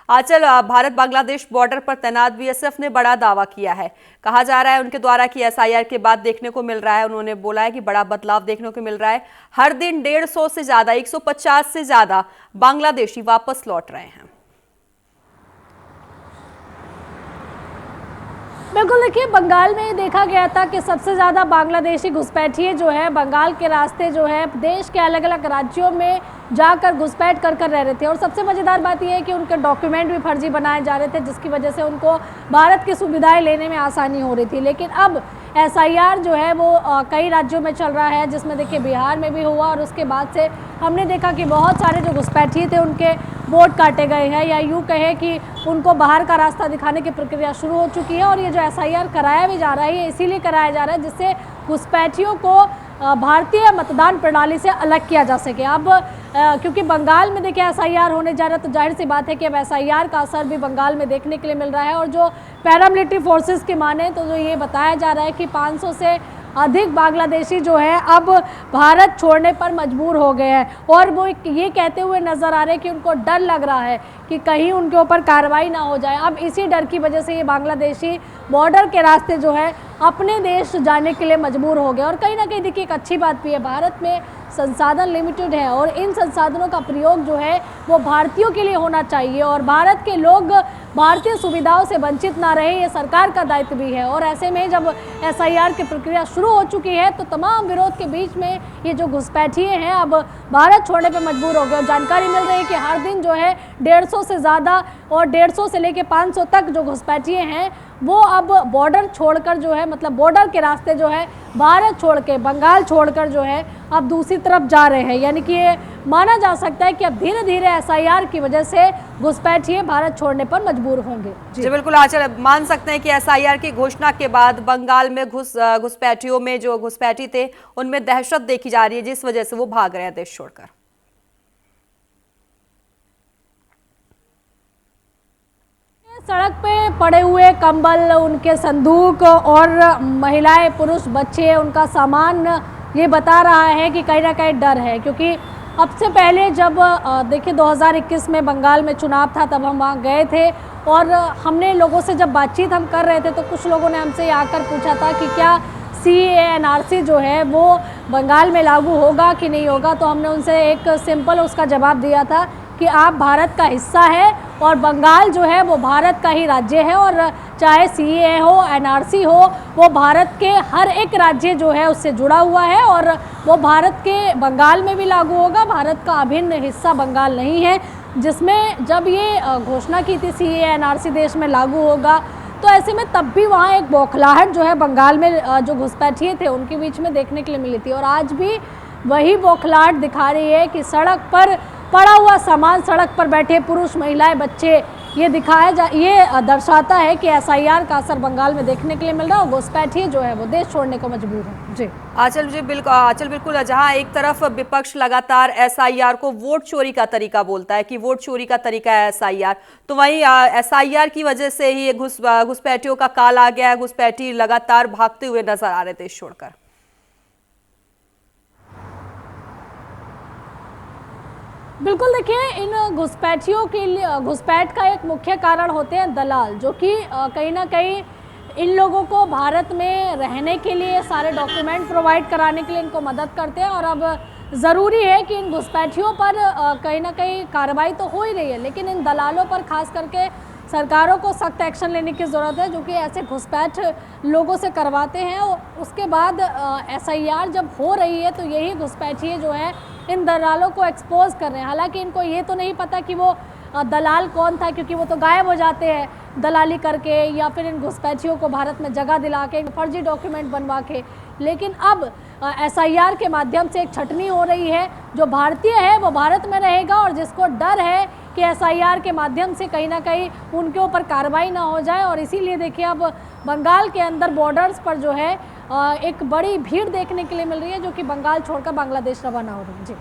आंचल, Bharat Bangladesh border पर तैनात BSF ने बड़ा दावा किया है। कहा जा रहा है उनके द्वारा कि एसआईआर के बाद देखने को मिल रहा है, उन्होंने बोला है कि बड़ा बदलाव देखने को मिल रहा है। हर दिन 150 से ज्यादा, 150 से ज्यादा बांग्लादेशी वापस लौट रहे हैं। बिल्कुल, देखिए बंगाल में देखा गया था कि सबसे ज़्यादा बांग्लादेशी घुसपैठिए जो है बंगाल के रास्ते जो है देश के अलग अलग राज्यों में जाकर घुसपैठ कर रह रहे थे। और सबसे मज़ेदार बात यह है कि उनके डॉक्यूमेंट भी फर्जी बनाए जा रहे थे, जिसकी वजह से उनको भारत की सुविधाएं लेने में आसानी हो रही थी। लेकिन अब एसआईआर जो है वो कई राज्यों में चल रहा है, जिसमें देखिए बिहार में भी हुआ और उसके बाद से हमने देखा कि बहुत सारे जो घुसपैठिए थे उनके वोट काटे गए हैं, या यूँ कहे कि उनको बाहर का रास्ता दिखाने की प्रक्रिया शुरू हो चुकी है। और ये जो एसआईआर कराया भी जा रहा है, ये इसीलिए कराया जा रहा है जिससे घुसपैठियों को भारतीय मतदान प्रणाली से अलग किया जा सके। अब क्योंकि बंगाल में देखिए एसआईआर होने जा रहा है, तो जाहिर सी बात है कि अब एसआईआर का असर भी बंगाल में देखने के लिए मिल रहा है। और जो पैरामिलिट्री फोर्सेस की माने तो जो ये बताया जा रहा है कि 500 से अधिक बांग्लादेशी जो है अब भारत छोड़ने पर मजबूर हो गए हैं। और वो ये कहते हुए नज़र आ रहे हैं कि उनको डर लग रहा है कि कहीं उनके ऊपर कार्रवाई ना हो जाए। अब इसी डर की वजह से ये बांग्लादेशी बॉर्डर के रास्ते जो है अपने देश जाने के लिए मजबूर हो गए। और कहीं ना कहीं देखिए एक अच्छी बात भी है, भारत में संसाधन लिमिटेड है और इन संसाधनों का प्रयोग जो है वो भारतीयों के लिए होना चाहिए, और भारत के लोग भारतीय सुविधाओं से वंचित ना रहे, ये सरकार का दायित्व भी है। और ऐसे में जब एसआईआर की प्रक्रिया शुरू हो चुकी है तो तमाम विरोध के बीच में ये जो घुसपैठिए हैं अब भारत छोड़ने पर मजबूर हो गए। और जानकारी मिल रही है कि हर दिन जो है 150 से ज़्यादा और 150 से लेकर 500 तक जो घुसपैठिए हैं वो अब बॉर्डर छोड़कर जो है, मतलब बॉर्डर के रास्ते जो है भारत छोड़ के, बंगाल छोड़कर जो है अब दूसरी तरफ जा रहे हैं। यानी कि ये माना जा सकता है कि अब धीरे धीरे एसआईआर की वजह से घुसपैठिए भारत छोड़ने पर मजबूर होंगे। जी बिल्कुल आंचल, मान सकते हैं कि एसआईआर की घोषणा के बाद बंगाल में घुसपैठियों में जो घुसपैठी थे उनमें दहशत देखी जा रही है, जिस वजह से वो भाग रहे हैं देश छोड़कर। सड़क पे पड़े हुए कंबल, उनके संदूक और महिलाएं, पुरुष, बच्चे, उनका सामान ये बता रहा है कि कहीं ना कहीं डर है। क्योंकि अब से पहले जब देखिए 2021 में बंगाल में चुनाव था तब हम वहाँ गए थे और हमने लोगों से जब बातचीत हम कर रहे थे तो कुछ लोगों ने हमसे आकर पूछा था कि क्या सीएए एनआरसी जो है वो बंगाल में लागू होगा कि नहीं होगा। तो हमने उनसे एक सिंपल उसका जवाब दिया था कि आप भारत का हिस्सा है और बंगाल जो है वो भारत का ही राज्य है, और चाहे सीएए हो, एनआरसी हो, वो भारत के हर एक राज्य जो है उससे जुड़ा हुआ है और वो भारत के बंगाल में भी लागू होगा। भारत का अभिन्न हिस्सा बंगाल नहीं है, जिसमें जब ये घोषणा की थी सीएए एनआरसी देश में लागू होगा तो ऐसे में तब भी वहाँ एक बौखलाहट जो है बंगाल में जो घुसपैठिए थे उनके बीच में देखने के लिए मिली थी। और आज भी वही बौखलाहट दिखा रही है कि सड़क पर पड़ा हुआ सामान, सड़क पर बैठे पुरुष, महिलाएं, बच्चे, ये दर्शाता है कि एसआईआर का असर बंगाल में देखने के लिए मिल रहा है और घुसपैठिए जो है वो देश छोड़ने को मजबूर है। जी आंचल, बिल्कुल जहां एक तरफ विपक्ष लगातार एसआईआर को वोट चोरी का तरीका बोलता है कि वोट चोरी का तरीका है एसआईआर, तो वहीं एसआईआर की वजह से ही घुसपैठियों का काल आ गया है। घुसपैठी लगातार भागते हुए नजर आ रहे देश छोड़कर। बिल्कुल, देखिए इन घुसपैठियों के लिए घुसपैठ का एक मुख्य कारण होते हैं दलाल, जो कि कहीं ना कहीं इन लोगों को भारत में रहने के लिए सारे डॉक्यूमेंट प्रोवाइड कराने के लिए इनको मदद करते हैं। और अब ज़रूरी है कि इन घुसपैठियों पर कहीं ना कहीं कार्रवाई तो हो ही रही है, लेकिन इन दलालों पर खास करके सरकारों को सख्त एक्शन लेने की ज़रूरत है, जो कि ऐसे घुसपैठ लोगों से करवाते हैं। और उसके बाद एसआईआर जब हो रही है तो यही घुसपैठिए जो है इन दलालों को एक्सपोज कर रहे हैं। हालांकि इनको ये तो नहीं पता कि वो दलाल कौन था, क्योंकि वो तो गायब हो जाते हैं दलाली करके या फिर इन घुसपैठियों को भारत में जगह दिला के, फर्जी डॉक्यूमेंट बनवा के। लेकिन अब एसआईआर के माध्यम से एक छटनी हो रही है, जो भारतीय है वो भारत में रहेगा और जिसको डर है कि एसआईआर के माध्यम से कहीं ना कहीं उनके ऊपर कार्रवाई ना हो जाए। और इसीलिए देखिए अब बंगाल के अंदर बॉर्डर्स पर जो है एक बड़ी भीड़ देखने के लिए मिल रही है, जो कि बंगाल छोड़कर बांग्लादेश रवाना हो रही है। जी।